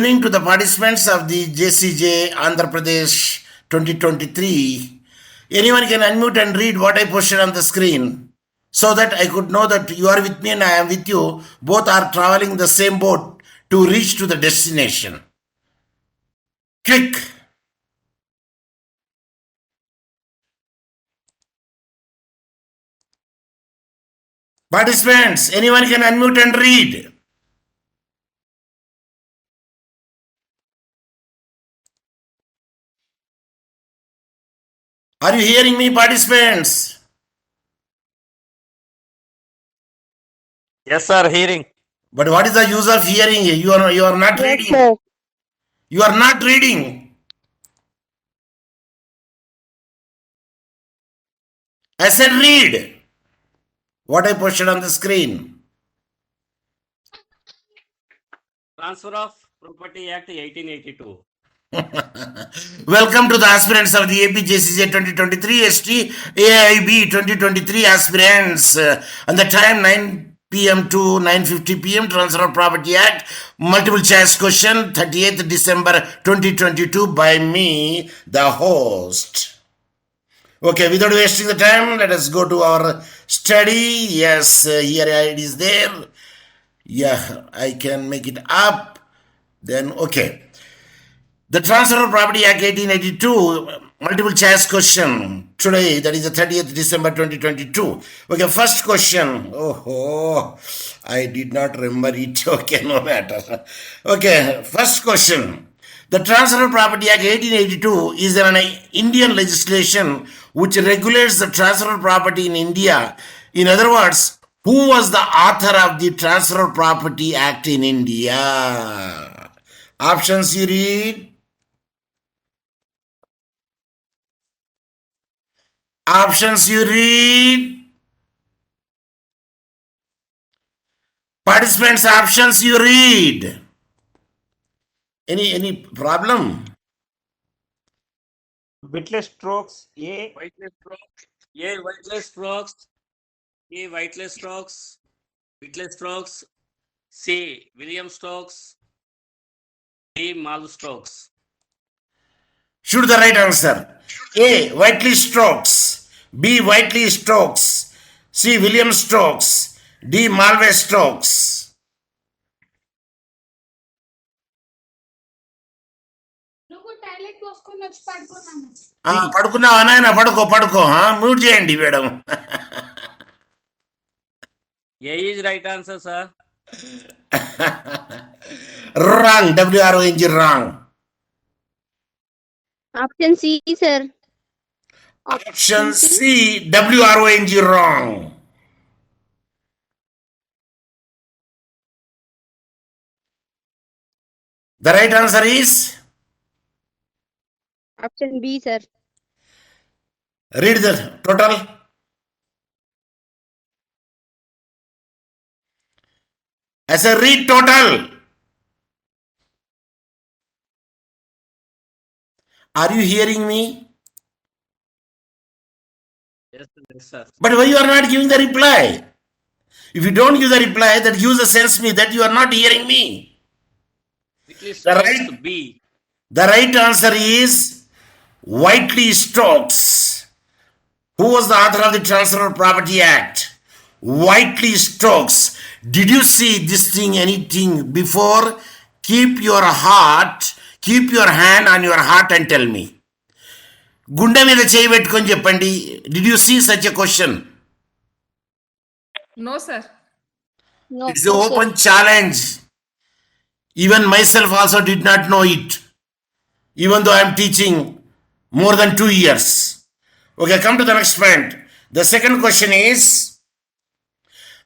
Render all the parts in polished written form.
Evening to the participants of the JCJ Andhra Pradesh 2023. Anyone can unmute and read what I posted on the screen so that I could know that you are with me and I am with you. Both are traveling the same boat to reach to the destination. Quick. Participants, anyone can unmute and read. Are you hearing me, participants? Yes, sir, hearing. But what is the use of hearing? You are not reading. Sir. You are not reading. I said read what I posted on the screen. Transfer of Property Act 1882. Welcome to the aspirants of the AP-JCJ 2023 ST AIB 2023 aspirants. And the time 9 p.m. to 9:50 p.m. Transfer of Property Act, multiple choice question, 38th December 2022 by me, the host. Okay, without wasting the time, let us go to our study. Yes, here it is there. Yeah, I can make it up. Then, okay. The Transfer of Property Act 1882, multiple choice question today, that is the 30th December 2022. Okay, first question. Oh, I did not remember it. Okay, no matter. Okay, first question. The Transfer of Property Act 1882 is an Indian legislation which regulates the transfer of property in India. In other words, who was the author of the Transfer of Property Act in India? Options you read. Options you read. Participants, options you read. Any problem? Whiteless strokes, A. Whiteless strokes, A. Whiteless strokes, A. Whiteless strokes, Whiteless strokes, C. William Stokes, D. Malv Stokes. Should the right answer. A. Whiteley Stokes. B. Whiteley Stokes. C. William Stokes. D. Malvey Stokes. పడుకున్నావా నాయన పడుకో mute చేయండి madam. A is right answer, sir. Wrong. WRONG wrong. Option C, sir. Option C. WRONG wrong. The right answer is? Option B, sir. Read the total. I said read total. Are you hearing me? Yes, sir. But why you are not giving the reply? If you don't give the reply, that gives a sense me that you are not hearing me. The right answer is Whiteley Stokes. Who was the author of the Transfer of Property Act? Whiteley Stokes. Did you see this thing, anything before? Keep your hand on your heart and tell me. Gunda మీద చేయి పెట్టుకొని చెప్పండి. Did you see such a question? No, sir. No. It's an open challenge. Even myself also did not know it. Even though I am teaching more than 2 years. Okay, come to the next point. The second question is,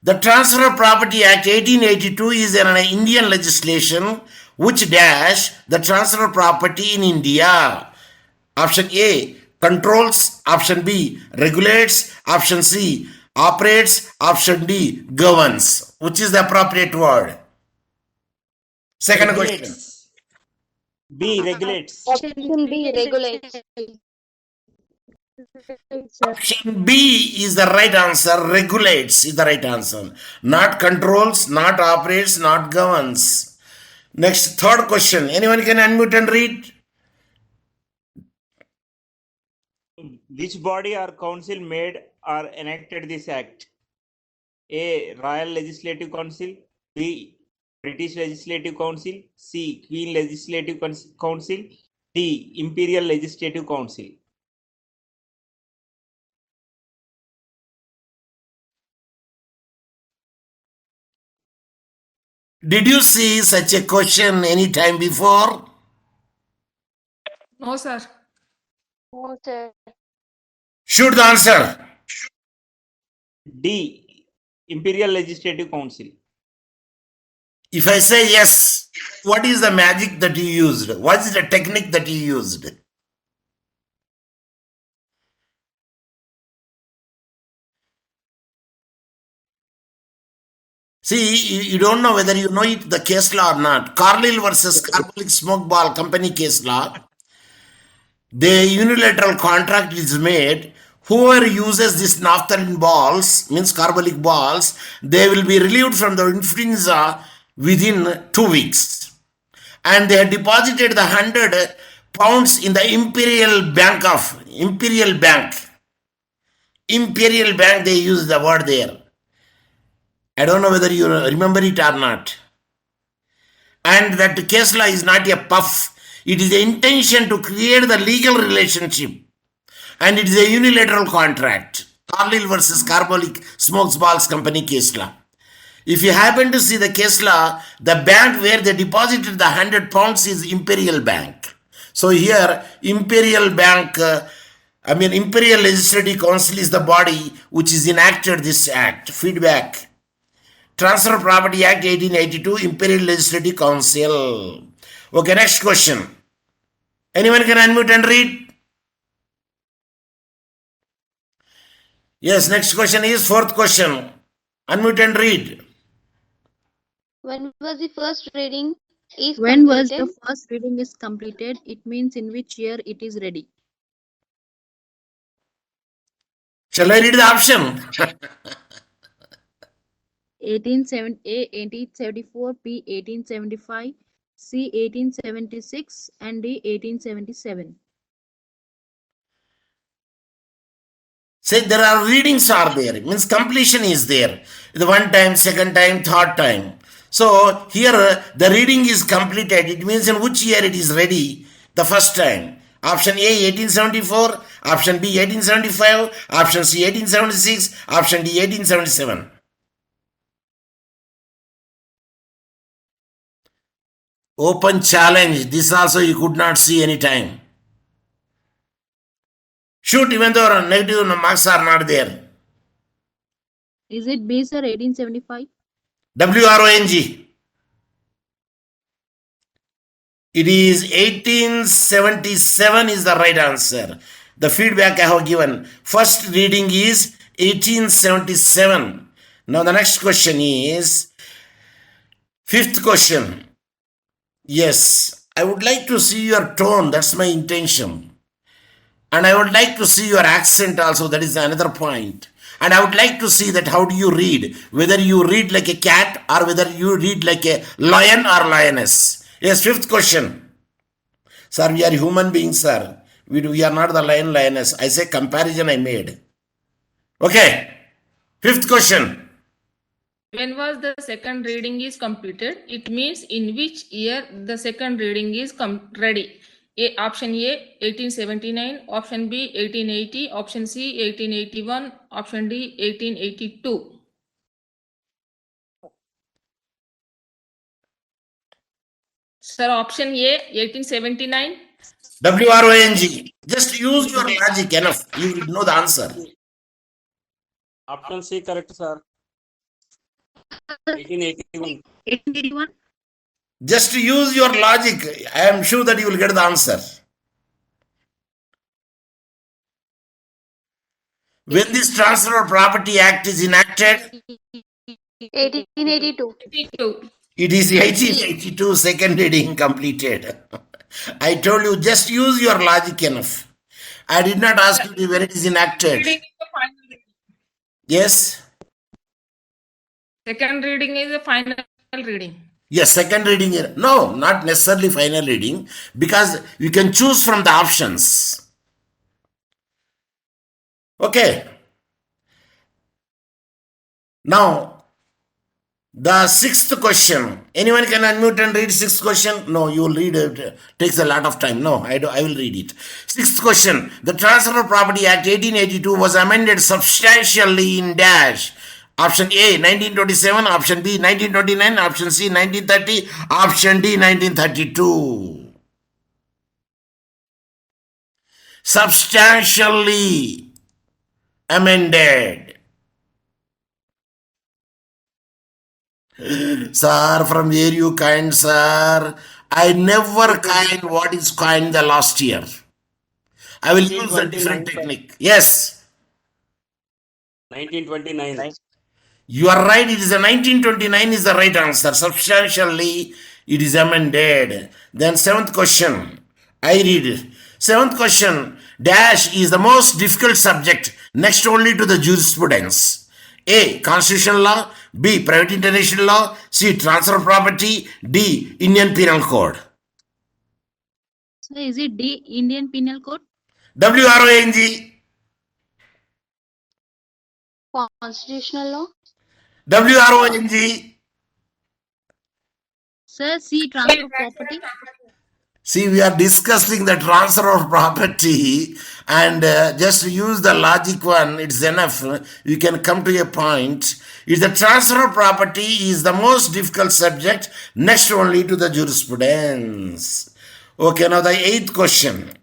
the Transfer of Property Act 1882 is an Indian legislation which dash the transfer of property in India. Option A, controls. Option B, regulates. Option C, operates. Option D, governs. Which is the appropriate word? Second question. B. Regulates. Option B, regulates. Option B is the right answer. Regulates is the right answer. Not controls, not operates, not governs. Next, third question. Anyone can unmute and read? Which body or council made or enacted this act? A. Royal Legislative Council. B. British Legislative Council. C. Queen Legislative Council. D. Imperial Legislative Council. Did you see such a question any time before? No, sir. No, sir. Shoot the answer. D. Imperial Legislative Council. If I say yes, what is the magic that you used? What is the technique that you used? See, you don't know whether you know it, the case law or not. Carlyle versus Carbolic Smoke Ball Company case law. The unilateral contract is made. Whoever uses this naphthalene balls, means carbolic balls, they will be relieved from the influenza within 2 weeks. And they had deposited the 100 pounds in the Imperial Bank, they use the word there. I don't know whether you remember it or not. And that case law is not a puff. It is the intention to create the legal relationship. And it is a unilateral contract. Carlyle versus Carbolic Smokes Balls Company case law. If you happen to see the case law, the bank where they deposited the 100 pounds is Imperial Bank. So here, Imperial Legislative Council is the body which is enacted this act. Feedback. Transfer of Property Act 1882, Imperial Legislative Council. Okay, next question. Anyone can unmute and read? Yes, next question is fourth question. Unmute and read. When was the first reading is When was completed? the first reading is completed? It means in which year it is ready. Shall I read the option? 1870 A 1874, B 1875, C 1876, and D 1877. Say there are readings are there, means completion is there. The one time, second time, third time. So here the reading is completed. It means in which year it is ready the first time. Option A 1874, option B 1875, option C 1876, option D 1877. Open challenge. This also you could not see any time. Shoot, even though negative marks are not there. Is it B, sir, 1875? WRONG. It is 1877 is the right answer. The feedback I have given. First reading is 1877. Now the next question is fifth question. Yes, I would like to see your tone. That's my intention. And I would like to see your accent also. That is another point. And I would like to see that how do you read. Whether you read like a cat or whether you read like a lion or lioness. Yes, fifth question. Sir, we are human beings, sir. We are not the lion, lioness. I say comparison I made. Okay. Fifth question. When was the second reading is completed? It means in which year the second reading is ready. Option A 1879, option B 1880, option C 1881, option D 1882. Sir, option A 1879. WRONG. Just use your logic enough. You will know the answer. Option C correct, sir. 1881. 1881? Just use your logic. I am sure that you will get the answer. When this Transfer of Property Act is enacted, 1882. 82. it is 1882 second reading completed. I told you just use your logic enough. I did not ask you when it is enacted. Reading is the final reading. Yes. Second reading is the final reading. Yes, second reading. No, not necessarily final reading, because you can choose from the options. Okay. Now, the sixth question. Anyone can unmute and read sixth question? No, you will read it. Takes a lot of time. No, I will read it. Sixth question. The Transfer of Property Act 1882 was amended substantially in dash. Option A 1927, option B 1929, option C 1930, option D 1932. Substantially amended. Sir, from where you kind, sir? I never kind what is kind the last year. I will use a different technique. Yes, 1929. you are right. It is a 1929 is the right answer. Substantially, it is amended. Then seventh question. I read it. Seventh question. Dash is the most difficult subject next only to the jurisprudence. A. Constitutional law. B. Private international law. C. Transfer of property. D. Indian Penal Code. So is it D, Indian Penal Code? WRONG. Constitutional law. WRONG. Sir, C, transfer of property. See, we are discussing the transfer of property, and just use the logic one, it's enough. You can come to a point. If the transfer of property is the most difficult subject, next only to the jurisprudence. Okay, now the eighth question.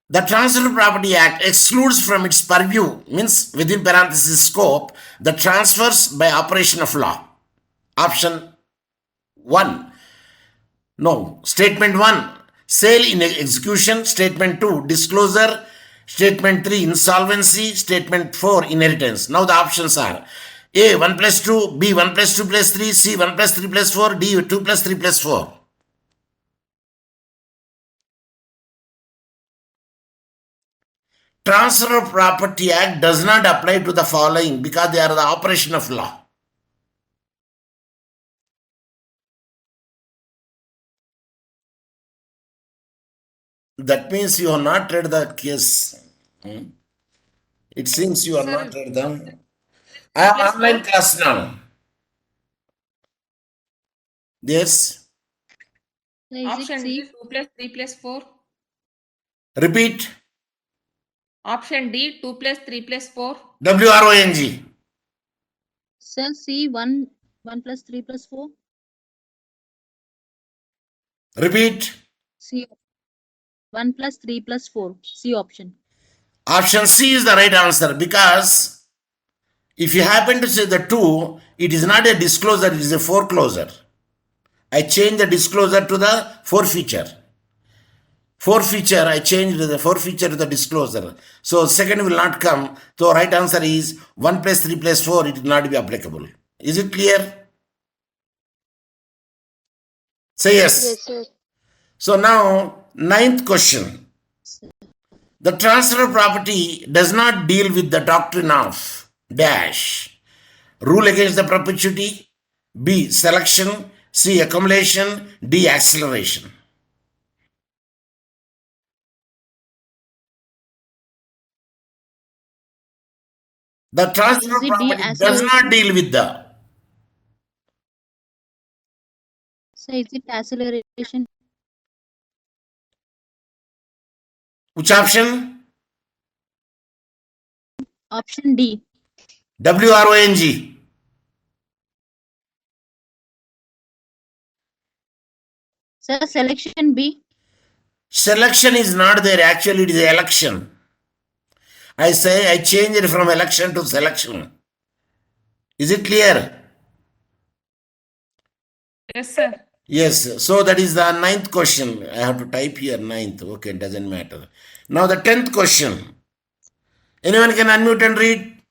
The Transfer of Property Act excludes from its purview, means within parenthesis scope, the transfers by operation of law. Option 1. No. Statement 1, sale in execution. Statement 2, disclosure. Statement 3, insolvency. Statement 4, inheritance. Now the options are A, 1 plus 2, B, 1 plus 2 plus 3, C, 1 plus 3 plus 4, D, 2 plus 3 plus 4. Transfer of Property Act does not apply to the following because they are the operation of law. That means you have not read the case. It seems you have Sir, not read them. I have online class now. Yes. Sir, is it Option D, C? 2 plus 3 plus 4. Repeat. Option D, 2 plus 3 plus 4. WRONG. Sir, C, 1 plus 3 plus 4. Repeat. C, 1 plus 3 plus 4. C option. Option C is the right answer, because if you happen to say the 2, it is not a disclosure, it is a foreclosure. I changed the disclosure to the forfeiture. Forfeiture, I changed the forfeiture to the disclosure. So second will not come. So right answer is 1 plus 3 plus 4, it will not be applicable. Is it clear? Say yes. Yes, sir. So now, ninth question. The transfer of property does not deal with the doctrine of dash. Rule against the perpetuity. B, selection. C, accumulation. D, acceleration. The transfer of Is it D, property does not deal with the. So is it acceleration? Which option? Option D. WRONG. Sir, selection B. Selection is not there. Actually, it is election. I say I change it from election to selection. Is it clear? Yes, sir. Yes. So that is the ninth question. I have to type here ninth. Okay, doesn't matter. Now the 10th question. Anyone can unmute and read?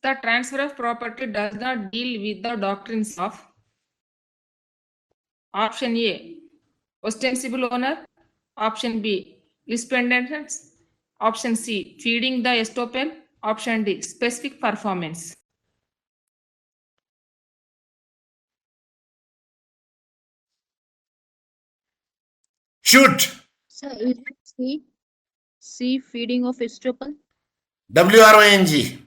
The transfer of property does not deal with the doctrines of option A, ostensible owner, option B, resplendence, option C, feeding the estoppel, Option D, specific performance. Shoot. Sir, is it C? C, feeding of estoppel? WRONG.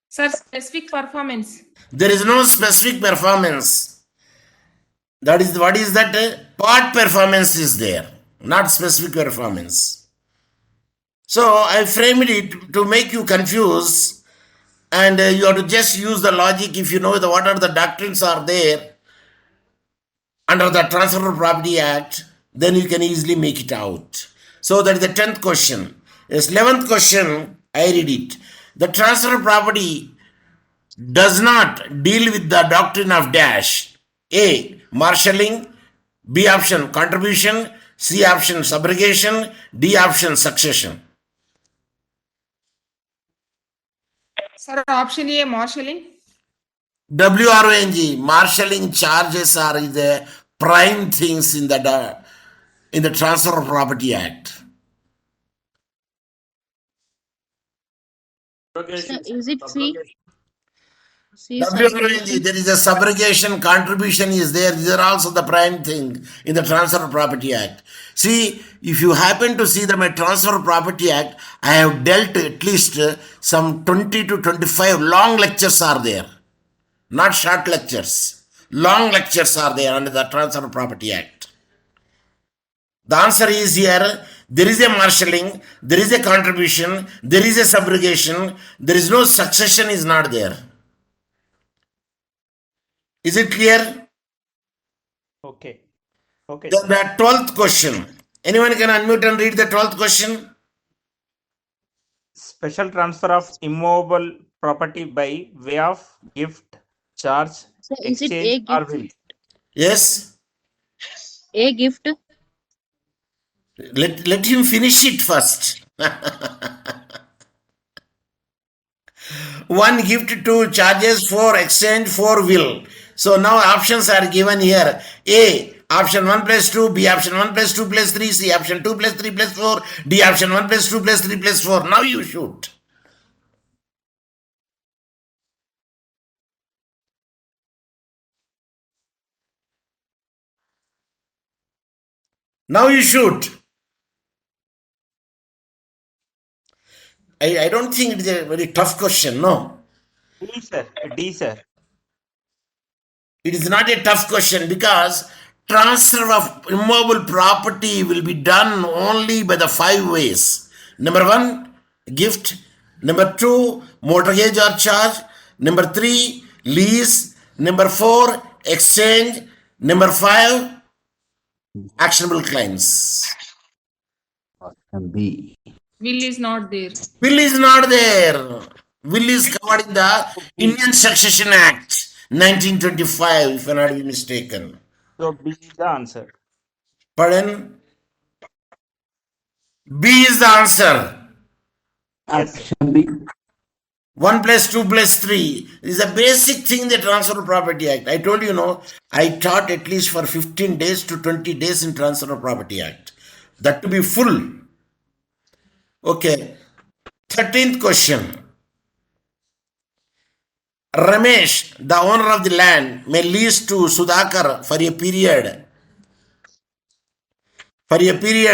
Sir, specific performance. There is no specific performance. That is, what is that? Part performance is there, not specific performance. So I framed it to make you confused, and you have to just use the logic. If you know what are the doctrines are there under the Transfer of Property Act, then you can easily make it out. So that is the 10th question. Yes, 11th question, I read it. The transfer of property does not deal with the doctrine of dash. A, marshalling. B option, contribution. C option, subrogation. D option, succession. Sir, option A, marshalling. WRONG, marshalling charges are the prime things in the Transfer of Property Act. Sir, is it C? C, WRONG, there is a subrogation, contribution is there. These are also the prime thing in the Transfer of Property Act. See, if you happen to see the Transfer of Property Act, I have dealt at least some 20 to 25 long lectures are there. Not short lectures. Long lectures are there under the Transfer of Property Act. The answer is here, there is a marshalling, there is a contribution, there is a subrogation, there is no succession is not there. Is it clear? Okay. Okay. The 12th question. Anyone can unmute and read the 12th question? Special transfer of immovable property by way of gift, charge, Sir, is it A, exchange, or gift? will. Yes. A, gift? Let him finish it first. 1 gift, 2 charges, 4 exchange, 4 will. So now options are given here. A, option 1 plus 2, B option 1 plus 2 plus 3, C option 2 plus 3 plus 4, D option 1 plus 2 plus 3 plus 4. Now you shoot. Now you shoot. I don't think it is a very tough question, no. D, sir. D, sir. It is not a tough question because transfer of immovable property will be done only by the 5 ways. Number 1, gift. Number 2, mortgage or charge. Number 3, lease. Number 4, exchange. Number 5, actionable claims. B. Will is not there. Will is not there. Will is covered in the Indian Succession Act 1925, if I not be mistaken. So B is the answer. Pardon? B is the answer. Yes. Option B. 1 plus 2 plus 3 is a basic thing in the Transfer of Property Act. I told you, I taught at least for 15 days to 20 days in Transfer of Property Act. That to be full. Okay. 13th question. Ramesh, the owner of the land, may lease to Sudhakar for a period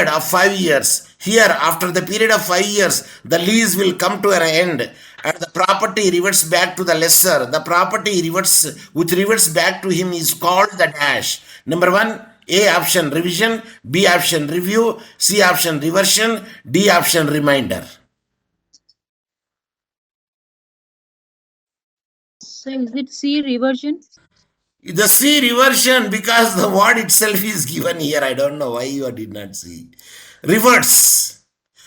of 5 years. Here, after the period of 5 years, the lease will come to an end and the property reverts back to the lessor. The property which reverts back to him is called the dash. Number 1, A option revision, B option review, C option reversion, D option remainder. So is it C, reversion? The C reversion, because the word itself is given here. I don't know why you did not see. Reverts.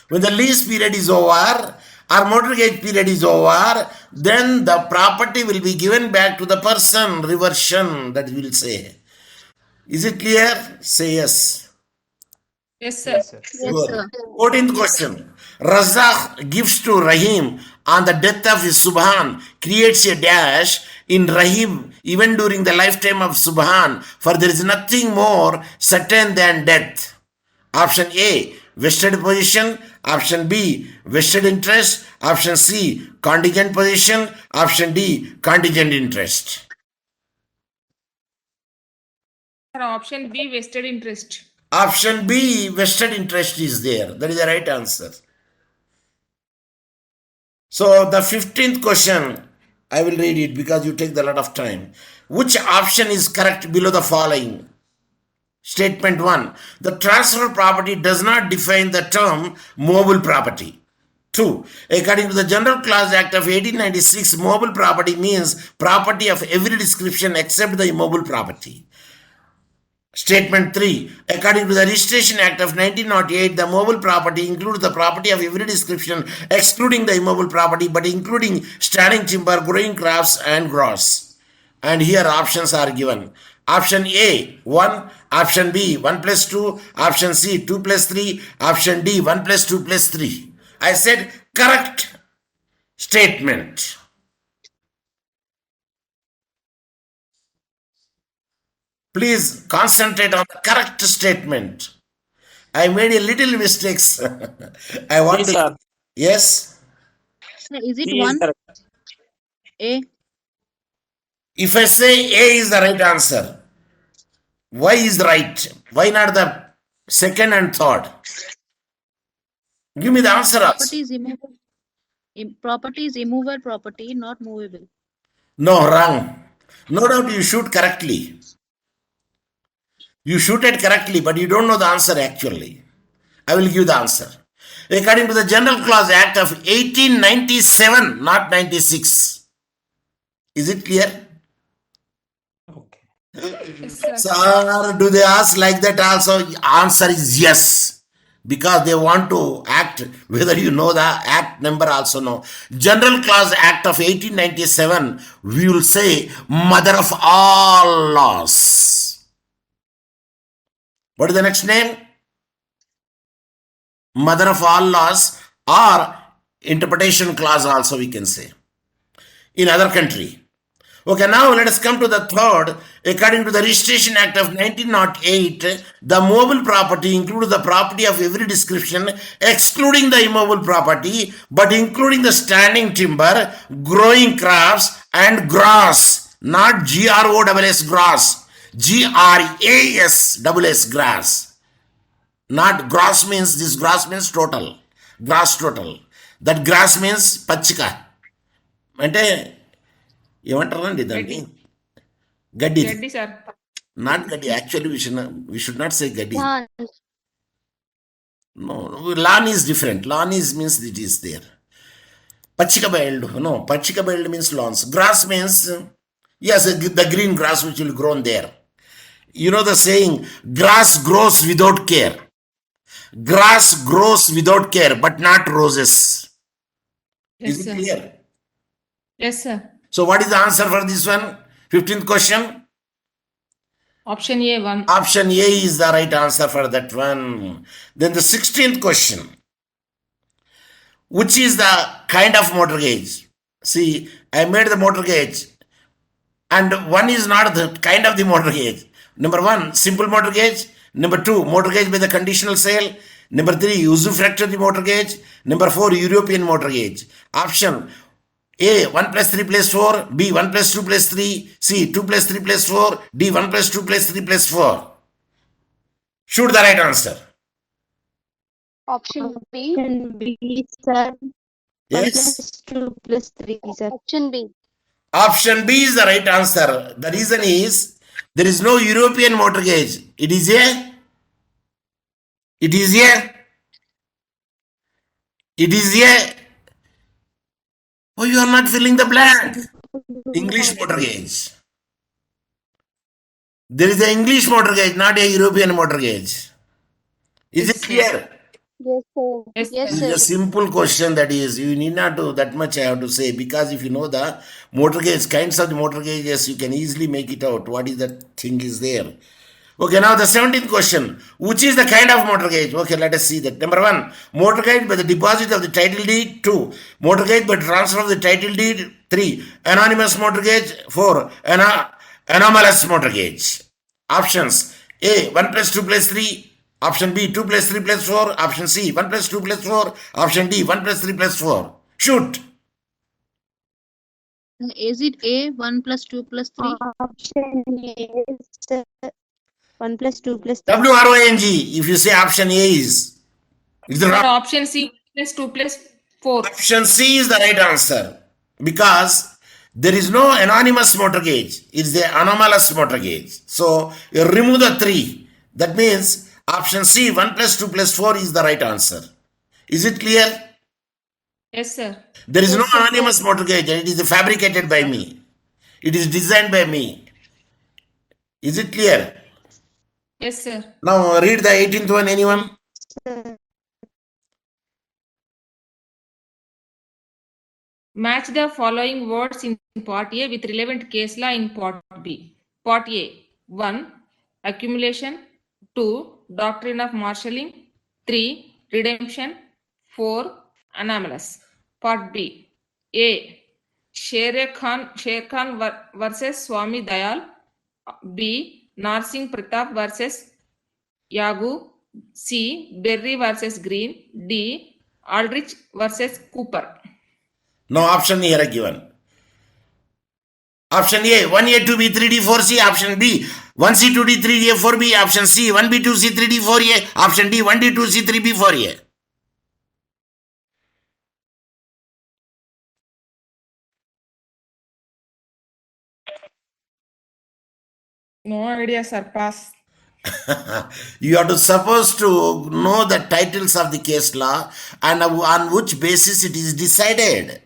When the lease period is over or mortgage period is over, then the property will be given back to the person. Reversion, that will say. Is it clear? Say yes. Yes, sir. Yes, sir. Yes, sir. 14th question. Razak gives to Rahim on the death of his Subhan, creates a dash in Rahim even during the lifetime of Subhan, for there is nothing more certain than death. Option A, vested position. Option B, vested interest. Option C, contingent position. Option D, contingent interest. Sir, option B, vested interest. Option B, vested interest is there. That is the right answer. So the 15th question, I will read it because you take a lot of time. Which option is correct below the following? Statement 1. The transfer property does not define the term movable property. 2. According to the General Clause Act of 1896, movable property means property of every description except the immobile property. Statement 3. According to the Registration Act of 1908, the movable property includes the property of every description excluding the immobile property but including standing timber, growing crops and grass. And here options are given. Option A, 1. Option B, 1 plus 2. Option C, 2 plus 3. Option D, 1 plus 2 plus 3. I said correct statement. Please concentrate on the correct statement. I made a little mistakes. I want Yes, to. sir. Yes. Sir, is it C is 1? correct. A. If I say A is the right answer, why is right? Why not the second and third? Give me the answer also. Property is immovable. Property is immovable property, not movable. No, wrong. No doubt you shoot correctly. You shoot it correctly, but you don't know the answer actually. I will give the answer. According to the General Clause Act of 1897, not 96. Is it clear? Okay. Yes, sir. Sir, do they ask like that also? Answer is yes. Because they want to act, whether you know the act number also no. General Clause Act of 1897, we will say mother of all laws. What is the next name? Mother of all laws, or interpretation clause also we can say. In other country. Okay, now let us come to the third. According to the Registration Act of 1908, the movable property includes the property of every description, excluding the immobile property, but including the standing timber, growing crops, and grass. Not GROSS grass. GRASS grass. Not grass means, this grass means total. Grass total. That grass means పచ్చిక. అంటే ఏమంటారండి దాన్ని? గడ్డి. Gandhi, sir. Not gadi. Actually, we should not say gadi. Lawn. No, lawn is different. Lawn is means it is there. Pachika bayaldu. No, pachika bayaldu means lawns. Grass means, yes, the green grass which will grow there. You know the saying, grass grows without care. Grass grows without care, but not roses. Yes, Is it sir. clear? Yes, sir. So what is the answer for this one? 15th question. Option A, 1. Option A is the right answer for that one. Then the 16th question. Which is the kind of mortgage? See, I made the mortgage, and one is not the kind of the mortgage. Number 1, simple mortgage. Number 2, mortgage by the conditional sale. Number 3, usufructuary mortgage. Number 4, European mortgage. Option A, 1 plus 3 plus 4. B, 1 plus 2 plus 3. C, 2 plus 3 plus 4. D, 1 plus 2 plus 3 plus 4. Shoot the right answer. Option B. Option B, sir. 1 Yes. plus 2 plus 3, sir. Option B. Option B is the right answer. The reason is, there is no European mortgage. It is a oh, you are not filling the blank. English mortgage. There is an English mortgage, not a European mortgage. Is it clear? Yes, sir. Yes, Yes, This sir. is a simple question, that is, you need not do that much I have to say, because if you know the mortgage, kinds of the mortgages, you can easily make it out. What is that thing is there? Okay, now the 17th question. Which is the kind of mortgage? Okay, let us see that. Number 1, mortgage by the deposit of the title deed. 2, mortgage by transfer of the title deed. 3, anonymous mortgage. 4, anomalous mortgage. Options: A, 1 plus 2 plus 3. Option B, 2 plus 3 plus 4. Option C, 1 plus 2 plus 4. Option D, 1 plus 3 plus 4. Shoot. Is it A, 1 plus 2 plus 3? Option A is 1 plus 2 plus 3. WRONG. If you say option A is, it's the Sir, wrong. option C plus 2 plus 4. Option C is the right answer because there is no anonymous motor gauge. It's the anomalous motor gauge. So you remove the 3. That means option C, 1 plus 2 plus 4 is the right answer. Is it clear? Yes, sir. There is no anonymous motor gauge and it is fabricated by me. It is designed by me. Is it clear? Yes, sir. Now read the 18th one, anyone? Match the following words in part A with relevant case law in part B. Part A, 1. Accumulation. 2. Doctrine of marshalling. 3. Redemption. 4. Anomalous. Part B. A. Sher Khan versus Swami Dayal. B. Narsingh Pratap versus Yagu. C. Berry versus Green. D. Aldrich versus Cooper. No option here given. Option A, 1A, 2B, 3D, 4C. Option B, 1C, 2D, 3D, 4B. Option C, 1B, 2C, 3D, 4A. Option D, 1D, 2C, 3B, 4A. No idea, sir. Pass. You are supposed to know the titles of the case law and on which basis it is decided.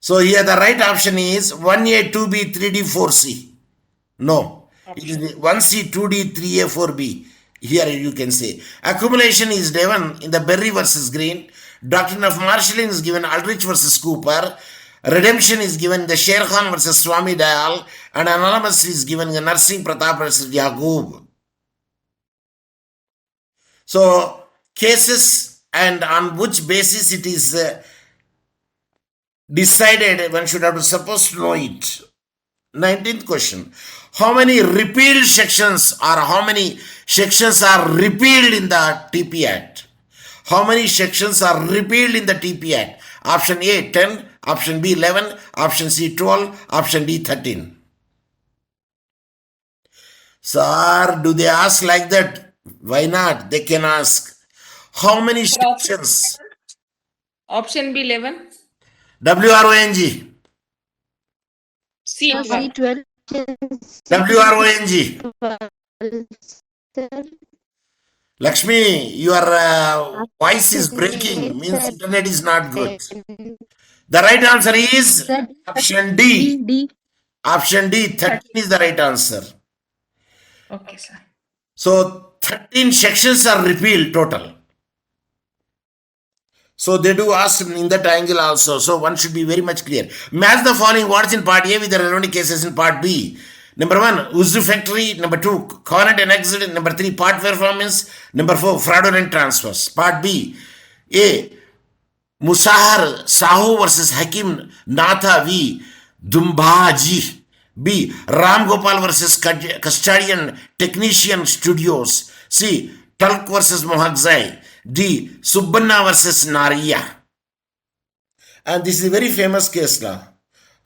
So here the right option is 1A, 2B, 3D, 4C. No, it is 1C, 2D, 3A, 4B. Here you can say accumulation is given in the Berry versus Green. Doctrine of marshalling is given Aldrich versus Cooper. Redemption is given the Sher Khan versus Swami Dayal, and anonymous is given the Narsingh Pratap versus Yaqub. So cases and on which basis it is decided, one should have to supposed to know it. 19th question. How many repealed sections or how many sections are repealed in the TP Act? How many sections are repealed in the TP Act? Option A, 10. Option B, 11. Option C, 12. Option D, 13. Sir, do they ask like that? Why not? They can ask. How many sections? Option B, 11. WRONG. C, Sir, 12. C12. WRONG. Lakshmi, your voice is breaking. Means internet is not good. The right answer is option D. D. Option D, 13 is the right answer. Okay, sir. So 13 sections are repealed total. So they do ask in that angle also. So one should be very much clear. Match the following words in part A with the relevant cases in part B. Number 1, usufructory. Number 2, covenant and exit. Number 3, part performance. Number 4, fraudulent transfers. Part B. A. Musahar Sahu versus Hakim Natha V. Dumbaji. B. Ram Gopal versus Custodian Technician Studios. C. Tulk versus Mohagzai. D. Subbanna versus Nariya. And this is a very famous case law.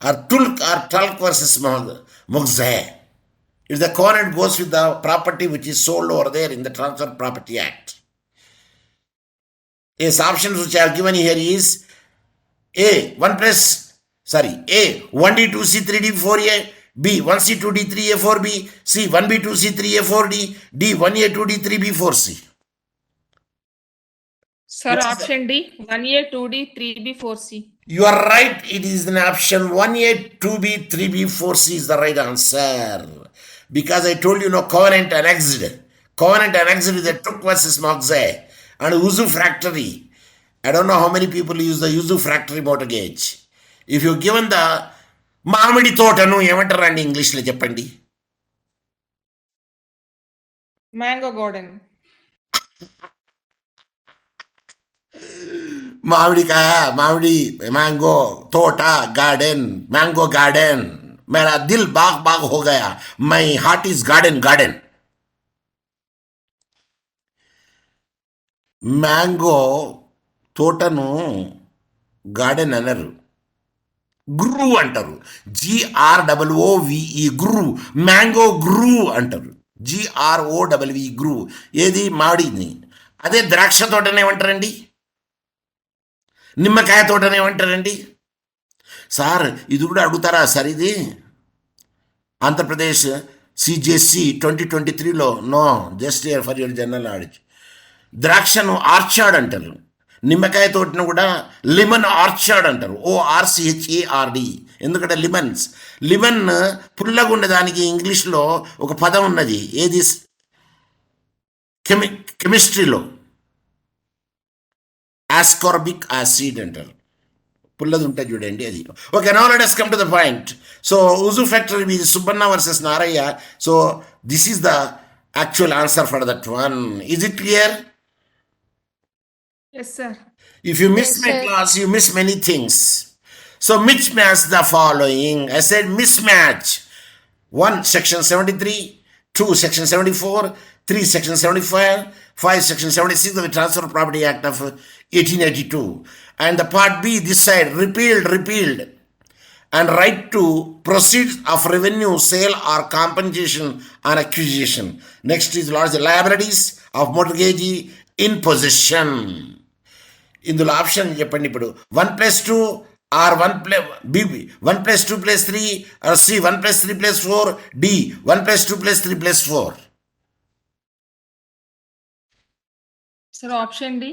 Or Tulk versus Mohagzai. If the covenant goes with the property which is sold over there in the Transfer Property Act. Yes, options which I have given here is A. 1D, 2C, 3D, 4A. B. 1C, 2D, 3A, 4B. C. 1B, 2C, 3A, 4D. D. 1A, 2D, 3B, 4C. Sir, option D, 1A, 2D, 3B, 4C. You are right. It is an option 1A, 2B, 3B, 4C is the right answer. Because I told you no covenant and exit. Covenant and exit is the Tuk versus Moxay. And usufructory. I don't know how many people use the usufructory motor gauge. If you're given the మామిడి తోటను ఏమంటారండి ఇంగ్లీష్లో చెప్పండి? Mango garden. Mamidi mango तोटा garden mango garden मेरा दिल बाग बाग हो गया. My heart is garden. Mango తోటను గార్డెన్ అనరు, గ్రూ అంటారు. GROOVE గ్రూ. మ్యాంగో గ్రూ అంటారు. GROWE గ్రూ. ఏది? మామిడిని. అదే ద్రాక్ష తోటని ఏమంటారండి? నిమ్మకాయ తోటని ఏమంటారండి? సార్ ఇది కూడా అడుగుతారా సార్? ఇది ఆంధ్రప్రదేశ్ CJC 2023లో no, just year for your general knowledge. ద్రాక్షను ఆర్చార్డ్ అంటారు. నిమ్మకాయ తోటను కూడా లిమన్ ఆర్చార్డ్ అంటారు. ORCHARD. ఎందుకంటే లిమన్ పుల్లగా ఉండేదానికి ఇంగ్లీష్లో ఒక పదం ఉన్నది. ఏది? కెమిస్ట్రీలో ఆస్కార్బిక్ యాసిడ్ అంటారు. పుల్లది ఉంటుంది చూడండి, అది. Okay, now let us come to the point. So Uzu factory is Subbanna versus Naraya. So this is the actual answer for that one. Is it clear? Yes, sir. If you miss my class, you miss many things. So mismatch the following. I said mismatch. 1. Section 73. 2. Section 74. 3. Section 75. 5. Section 76 of the Transfer of Property Act of 1882. And the part B, this side, repealed. And right to proceeds of revenue, sale or compensation on acquisition. Next is large liabilities of mortgagee in possession. ఇందులో option చెప్పండి. ఇప్పుడు 1+2 are 1+2+3 are C 1+3+4, D 1+2+3+4. Sir, option D.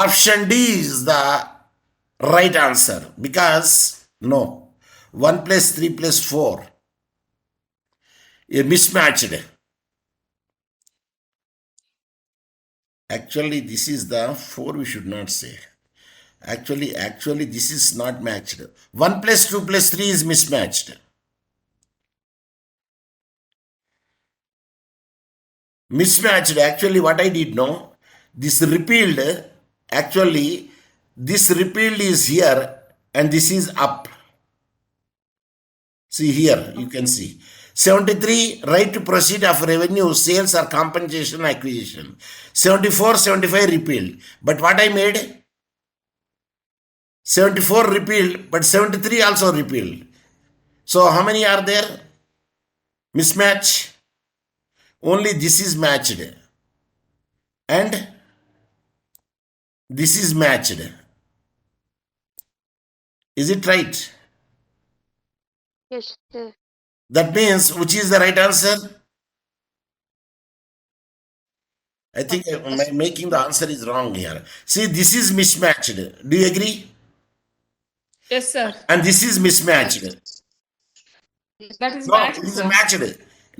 Option D is the right answer because no, 1+3+4 is mismatched. Actually, this is the 4 we should not say. Actually, this is not matched. 1+2+3 is mismatched. Mismatched. Actually, what I did know, this repealed. Actually, this repealed is here and this is up. See here, you can see. 73, right to proceed of revenue, sales or compensation acquisition. 74, 75 repealed. But what I made? 74 repealed, but 73 also repealed. So how many are there? Mismatch. Only this is matched. And this is matched. Is it right? Yes, sir. That means which is the right answer? I think my making the answer is wrong here. See, this is mismatched. Do you agree? Yes, sir. And this is mismatched. That is No, matched, it is sir. matched.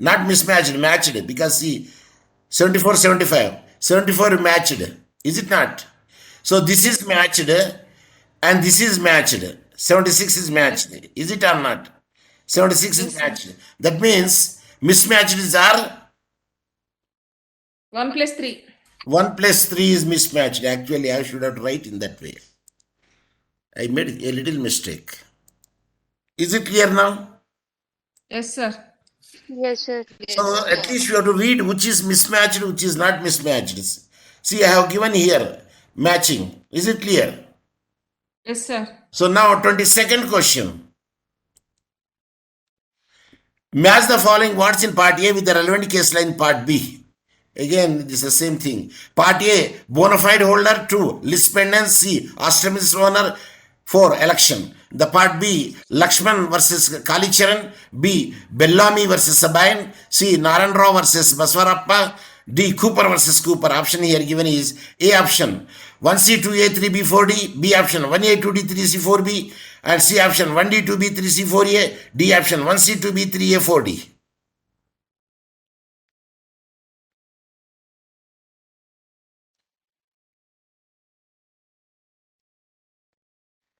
Not mismatched, matched. Because see, 74, 75. 74 matched. Is it not? So this is matched and this is matched. 76 is matched. Is it or not? 76 is matched. That means mismatched are 1+3. 1+3 is mismatched. Actually, I should have write in that way. I made a little mistake. Is it clear now? Yes, sir. Yes, sir. So at least you have to read which is mismatched, which is not mismatched. See, I have given here matching. Is it clear? Yes, sir. So now 22nd question. Match the following words in part A with the relevant case law in part B. Again, this is the same thing. Part A, bona fide holder. 2, list pendant. C, Ashramis owner. 4, election. The part B, Lakshman versus Kalicharan. B, Bellamy versus Sabayan. C, Naran Rao versus Baswarappa. D, Cooper versus Cooper. Option here given is A option 1C 2A 3B 4D. B option 1A 2D 3C 4B. And C option 1D 2B 3C 4A. D option 1C 2B 3A 4D.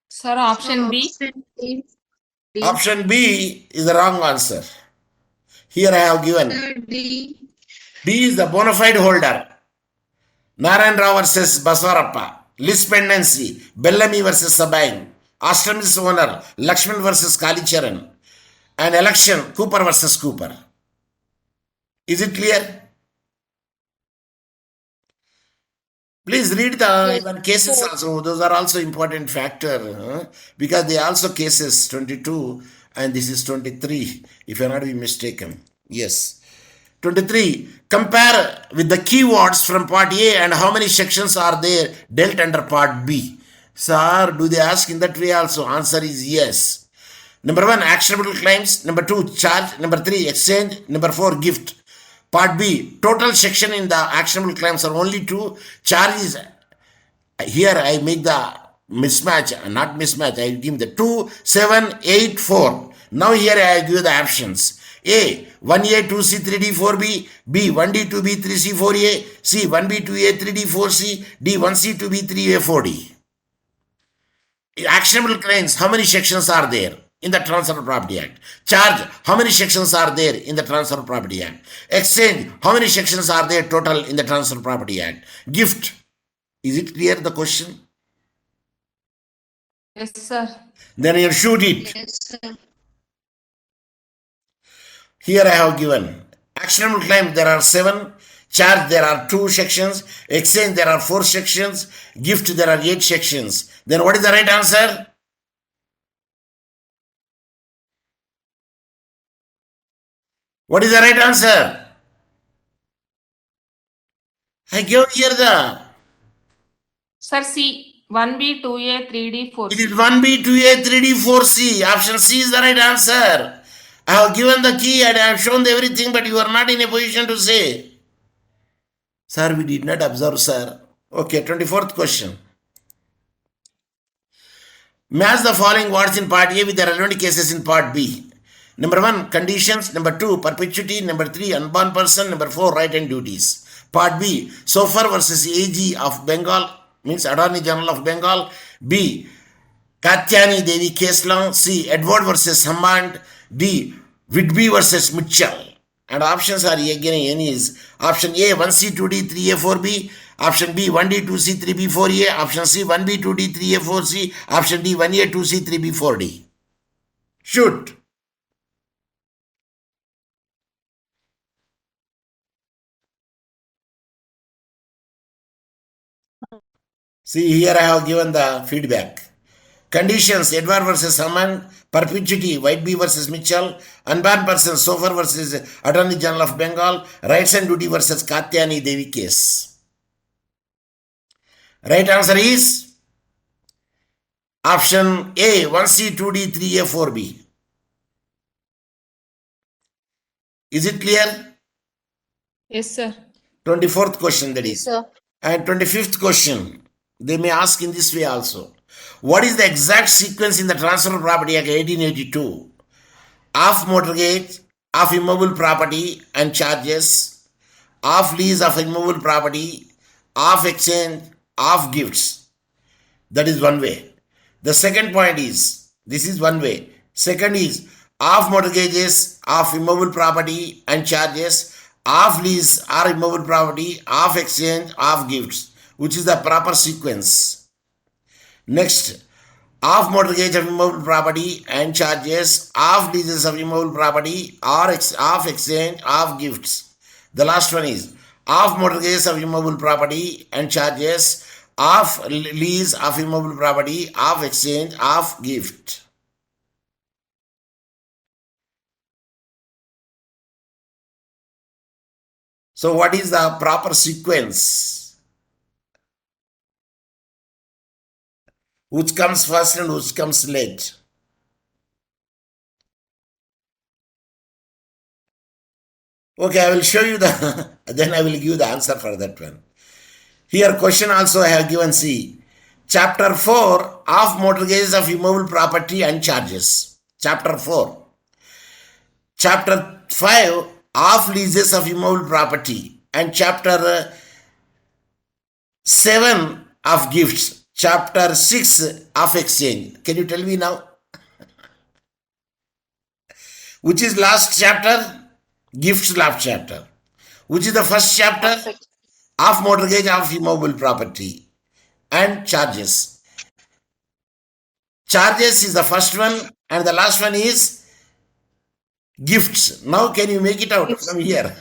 Sir, option B. Option D. Option B is the wrong answer. Here I have given. D. D is the bona fide holder. Narayan Rao versus Baswarappa. List pendency. Bellamy versus Sabayan. Ashramis owner. Lakshman versus Kalicharan. And election. Cooper versus Cooper. Is it clear? Please read the Yes, even cases 4. also. Those are also important factor because they also cases 22 and this is 23 if you're not be mistaken. Yes. 23. Compare with the keywords from part A and how many sections are there dealt under part B. Sir, do they ask in that way also? Answer is yes. Number 1, actionable claims. Number 2, charge. Number 3, exchange. Number 4, gift. Part B, total section in the actionable claims are only 2. Charge is, here I make the mismatch, not mismatch, I give the 2, 7, 8, 4. Now here I give the options. A, 1A, 2C, 3D, 4B. B, 1D, 2B, 3C, 4A. C, 1B, 2A, 3D, 4C. D, 1C, 2B, 3A, 4D. Actionable claims, how many sections are there in the Transfer of Property Act? Charge, how many sections are there in the Transfer of Property Act? Exchange, how many sections are there total in the Transfer of Property Act? Gift, is it clear the question? Yes, sir. Then you shoot it. Yes, sir. Here I have given actionable claim, there are 7. Charge, there are 2 sections. Exchange, there are 4 sections. Gift, there are 8 sections. Then what is the right answer? What is the right answer? I give here the. Sir, C. 1B, 2A, 3D, 4C. It is 1B, 2A, 3D, 4C. Option C is the right answer. I have given the key and I have shown everything, but you are not in a position to say. Sir, we did not observe, sir. Okay, 24th question. Match the following words in part A with the relevant cases in part B. Number 1, conditions. Number 2, perpetuity. Number 3, unborn person. Number 4, right and duties. Part B, Sofar versus AG of Bengal, means Attorney General of Bengal. B, Katyani Devi case law. C, Edward versus Hammond. D, Whitby versus Mitchell. And options are again is option A, 1C, 2D, 3A, 4B. Option B, 1D, 2C, 3B, 4A. Option C, 1B, 2D, 3A, 4C. Option D, 1A, 2C, 3B, 4D. Shoot. See, here I have given the feedback. Conditions, Edward versus Hammond. Perpetuity, Whitby versus Mitchell. Unborn person, Sofar versus Attorney General of Bengal. Rights and duty versus Katyani Devi case. Right answer is option A, 1C, 2D, 3A, 4B. Is it clear? Yes, sir. 24th question that is. Sir. And 25th question, they may ask in this way also. What is the exact sequence in the Transfer of Property Act 1882 of mortgage, of immobile property and charges, of lease of immobile property, of exchange, of gifts? That is one way. The second point is, this is one way. Second is, of mortgages, of immobile property and charges, of lease or immobile property, of exchange, of gifts, which is the proper sequence. Next, of mortgage of immobile property and charges, of leases of immobile property, or of exchange, of gifts. The last one is, of mortgages of immobile property and charges, of lease of immobile property, of exchange, of gift. So what is the proper sequence? Which comes first and which comes late? Okay, I will show you the, then I will give you the answer for that one. Here question also I have given C. Chapter 4 of mortgages of immobile property and charges. Chapter 4. Chapter 5 of leases of immobile property. And chapter 7 of gifts. Chapter 6 of exchange. Can you tell me now? Which is last chapter? Gifts last chapter. Which is the first chapter? Of mortgage of immobile property and charges. Charges is the first one and the last one is gifts. Now can you make it out from here?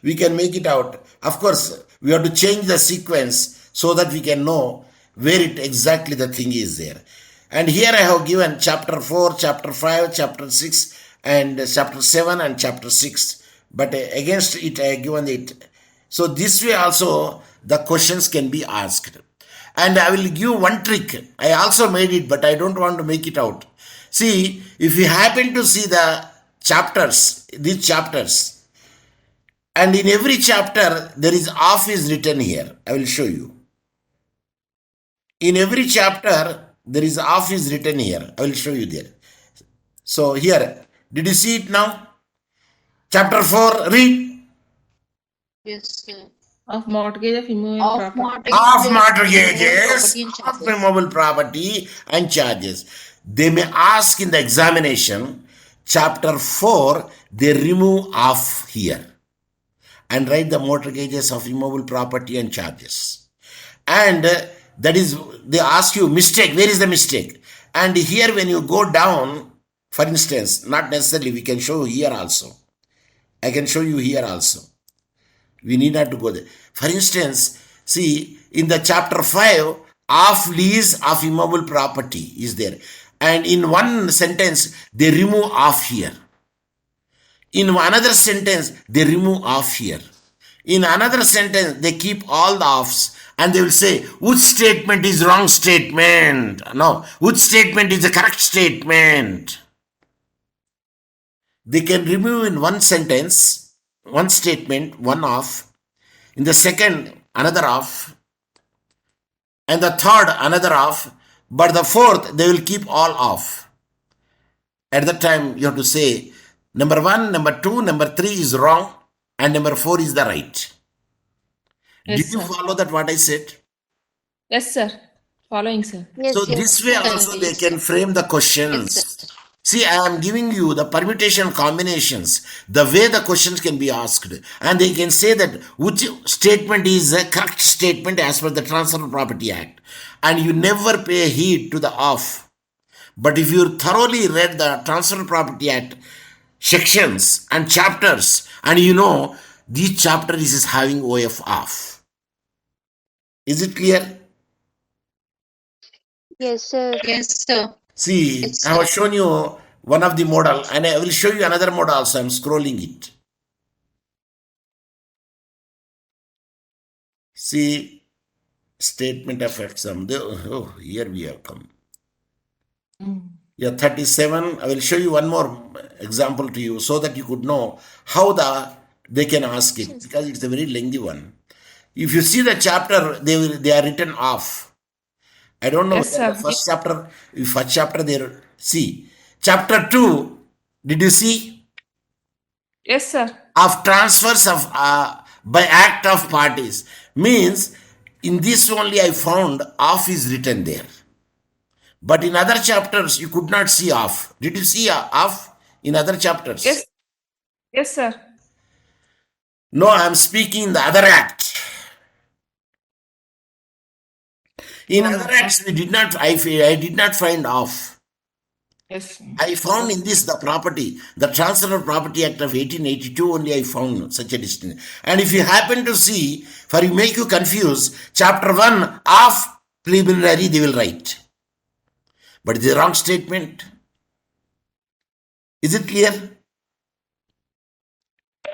We can make it out. Of course, we have to change the sequence so that we can know where it exactly the thing is there. And here I have given chapter 4, chapter 5, chapter 6, and chapter 7 and chapter 6. But against it I have given it. So this way also the questions can be asked. And I will give one trick. I also made it, but I don't want to make it out. See, if you happen to see the chapters, these chapters, and in every chapter there is off is written here. I will show you. In every chapter there is off is written here. I will show you there. So here, did you see it now? Chapter 4, read. Yes, sir. Of mortgage of immovable Of property. Of mortgages, mortgages, property and of charges. removable property and charges. They may ask in the examination, chapter 4, they remove off here and write the mortgages of immovable property and charges. And that is, they ask you mistake, where is the mistake? And here when you go down, for instance, not necessarily, we can show here also. I can show you here also. We need not to go there. For instance, see, in the chapter 5, off lease of immovable property is there. And in one sentence, they remove off here. In another sentence, they remove off here. In another sentence, they keep all the offs and they will say, which statement is wrong statement? No, which statement is the correct statement? They can remove in one sentence, one statement, one off. In the second, another off. And the third, another off. But the fourth, they will keep all off. At that time, you have to say, number 1, number 2, number 3 is wrong, and number 4 is the right. Yes, Did you sir. follow that what I said? Yes, sir. Following, sir. Yes, So yes, this way sir. also they can frame the questions. Yes, sir. See, I am giving you the permutation combinations, the way the questions can be asked. And they can say that which statement is a correct statement as per the Transfer of Property Act. And you never pay heed to the off. But if you thoroughly read the Transfer of Property Act sections and chapters, and you know each chapter is having OF off. Is it clear? Yes, sir. Yes, sir. See, Yes, I have sir. shown you one of the model, and I will show you another model also. I'm scrolling it. See, statement of exam. Oh, here we have come. Yeah, 37. I will show you one more example to you so that you could know how they can ask it, because it's a very lengthy one. If you see the chapter, they are written off. I don't know. Yes, sir. First chapter there. See, chapter 2. Did you see? Yes, sir. Of transfers of by act of parties, means in this only I found off is written there. But in other chapters you could not see off. Did you see off in other chapters? Yes. Yes, sir. No, I am speaking the other act. In other acts, I did not find off. Yes. I found in this the property, the Transfer of Property Act of 1882 only I found such a distinction. And if you happen to see, for you make you confuse, chapter 1 of preliminary they will write. But it is a wrong statement. Is it clear?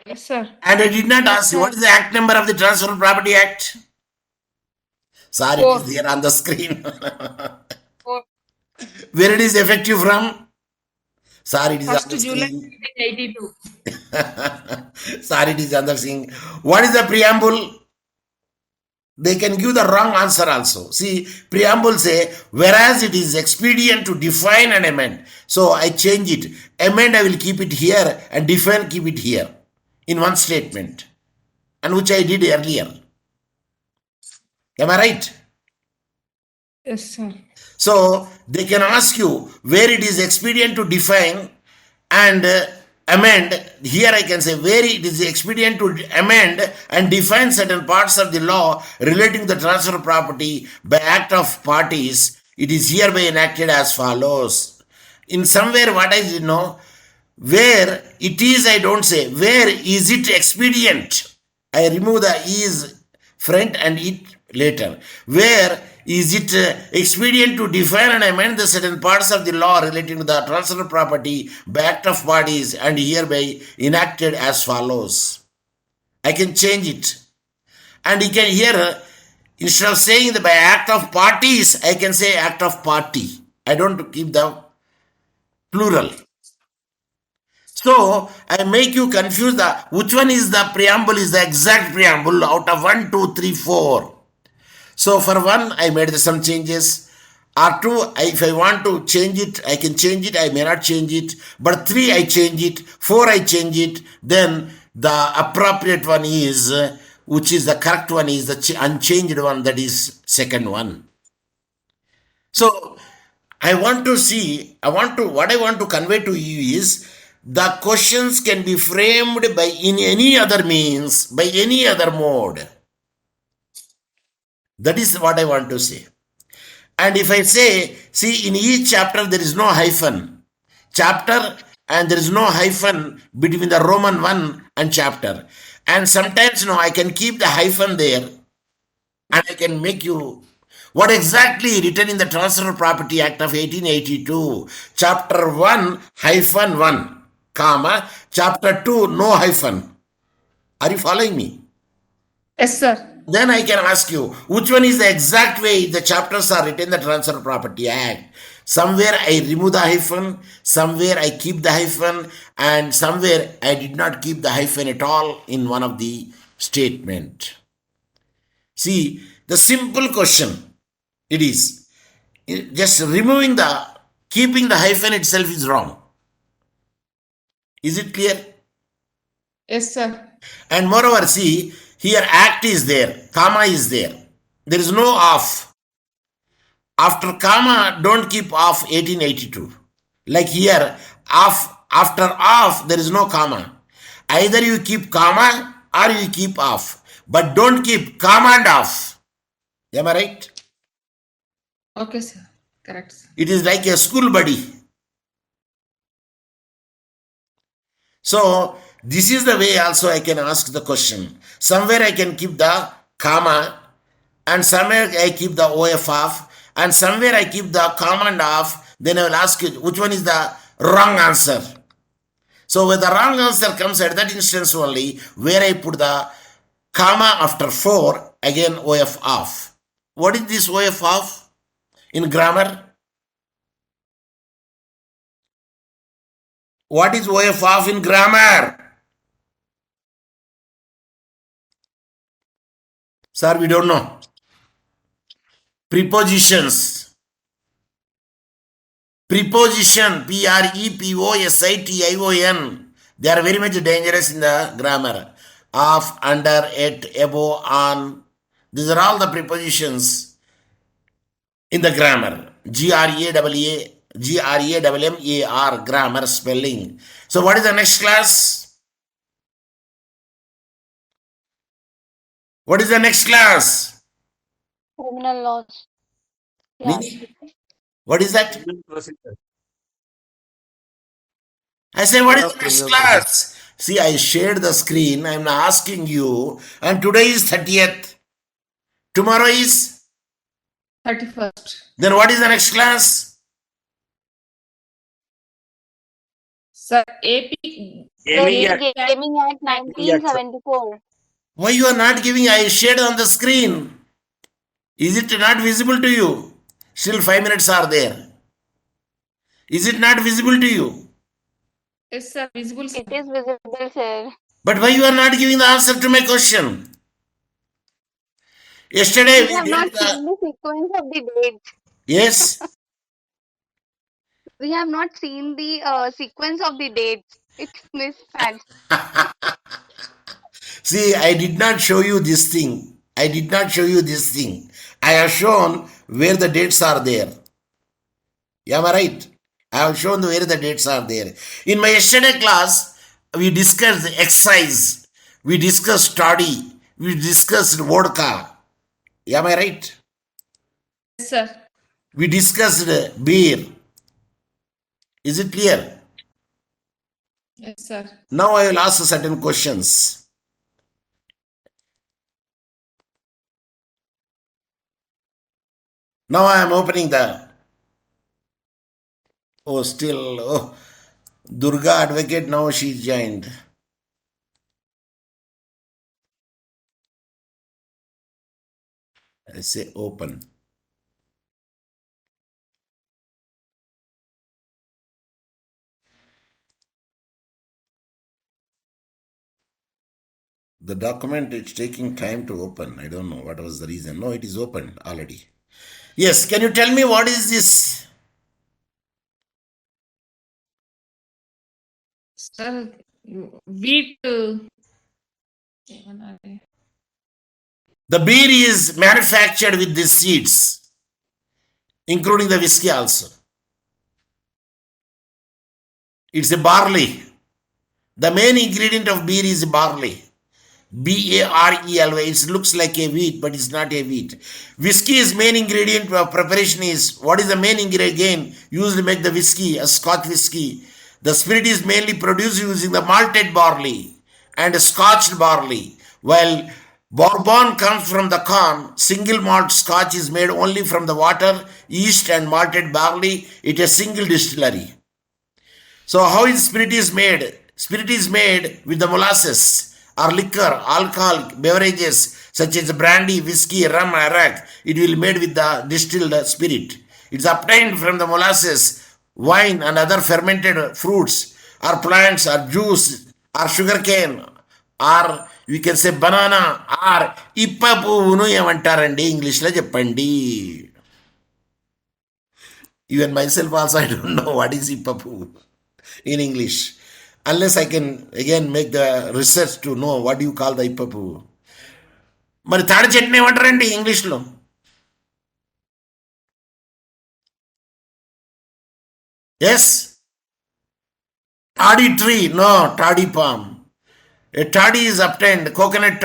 Yes, sir. And I did not ask you, what is the act number of the Transfer of Property Act? Sorry, it is here on the screen. Where it is effective from? Sorry, it is on 1st the July screen. 1982. Sorry, it is on the screen. What is the preamble? They can give the wrong answer also. See, preamble say, whereas it is expedient to define and amend. So I change it. Amend, I will keep it here, and define, keep it here in one statement. And which I did earlier. Am I right? Yes, sir. So they can ask you where it is expedient to define and amend. Here I can say where it is expedient to amend and define certain parts of the law relating to the transfer of property by act of parties. It is hereby enacted as follows. In somewhere what I did know, where it is I don't say. Where is it expedient? I remove the is front and it later. Where is it expedient to define and amend the certain parts of the law relating to the transfer of property by act of bodies and hereby enacted as follows? I can change it. And you can hear, instead of saying the by act of parties, I can say act of party. I don't keep the plural. So I make you confuse the which one is the preamble is the exact preamble out of 1, 2, 3, 4. So for 1, I made some changes. R2, if I want to change it, I can change it. I may not change it. But 3, I change it. 4, I change it. Then the appropriate one is, which is the correct one, is the unchanged one, that is second one. So I want to see, what I want to convey to you is, the questions can be framed by in any other means, by any other mode. That is what I want to say. And if I say, see, in each chapter there is no hyphen. Chapter, and there is no hyphen between the Roman 1 and chapter. And sometimes, I can keep the hyphen there and I can make you what exactly written in the Transfer of Property Act of 1882. Chapter 1, hyphen 1, comma, chapter 2, no hyphen. Are you following me? Yes, sir. Then I can ask you, which one is the exact way the chapters are written in the Transfer of Property Act? Somewhere I remove the hyphen, somewhere I keep the hyphen, and somewhere I did not keep the hyphen at all in one of the statement. See, the simple question, it is, just keeping the hyphen itself is wrong. Is it clear? Yes, sir. And moreover, see, here act is there, comma is there. There is no off. After comma, don't keep off 1882. Like here, off, after off, there is no comma. Either you keep comma or you keep off. But don't keep comma and off. Am I right? Okay, sir. Correct, sir. It is like a school buddy. So, this is the way also I can ask the question. Somewhere I can keep the comma, and somewhere I keep the OF off, and somewhere I keep the comma and off. Then I will ask you, which one is the wrong answer? So when the wrong answer comes at that instance only, where I put the comma after 4, again OF off. What is this OF off in grammar? What is OF off in grammar? Sir, we don't know. Prepositions. Preposition, Preposition. They are very much dangerous in the grammar. Of, under, at, above, on. These are all the prepositions in the grammar. GRAMMAR, grammar spelling. So what is the next class? What is the next class? Criminal laws. Meaning? What is that? Civil procedure. I say, what is the next class? See, I shared the screen. I'm asking you. And today is 30th. Tomorrow is? 31st. Then what is the next class? Sir, AP. Gaming Act. Gaming Act 1974. Why you are not giving? I shared on the screen. Is it not visible to you? Still 5 minutes are there. Is it not visible to you? Yes, sir. Visible, sir. It is visible, sir. But why you are not giving the answer to my question? Yesterday We have we not did seen the sequence of the dates. Yes. We have not seen the sequence of the dates. It's mismatched. See, I did not show you this thing. I have shown where the dates are there. Am I right? I have shown where the dates are there. In my yesterday class, we discussed exercise. We discussed study. We discussed vodka. Am I right? Yes, sir. We discussed beer. Is it clear? Yes, sir. Now I will ask certain questions. Now I am opening the. Oh, still. Oh, Durga Advocate, now she joined. I say open. The document is taking time to open. I don't know what was the reason. No, it is open already. Yes, can you tell me what is this? Sir, wheat. The beer is manufactured with these seeds, including the whiskey also. It's a barley. The main ingredient of beer is barley. B-A-R-E-L-Y. It looks like a wheat, but it's not a wheat. Whiskey's main ingredient of preparation is, what is the main ingredient used to make the whiskey, a Scotch whiskey? The spirit is mainly produced using the malted barley and scotched barley. While bourbon comes from the corn, single malt Scotch is made only from the water, yeast and malted barley. It is a single distillery. So how is spirit is made? Spirit is made with the molasses or liquor, alcoholic beverages such as brandy, whiskey, rum, arrack. It will be made with the distilled spirit. It's obtained from the molasses, wine and other fermented fruits or plants or juice or sugarcane or we can say banana or ఇప్ప పువ్వును ఏమంటారండి ఇంగ్లీష్లో చెప్పండి. Even myself also I don't know what is ఇప్ప పువ్వు in English. Unless I can again make the research to know what do you call the ఇప్ప పువ్వు. మరి తాడి చెట్టుని ఏమంటారండి ఇంగ్లీష్లో? Yes? Toddy tree, no, toddy palm. A toddy is obtained, coconut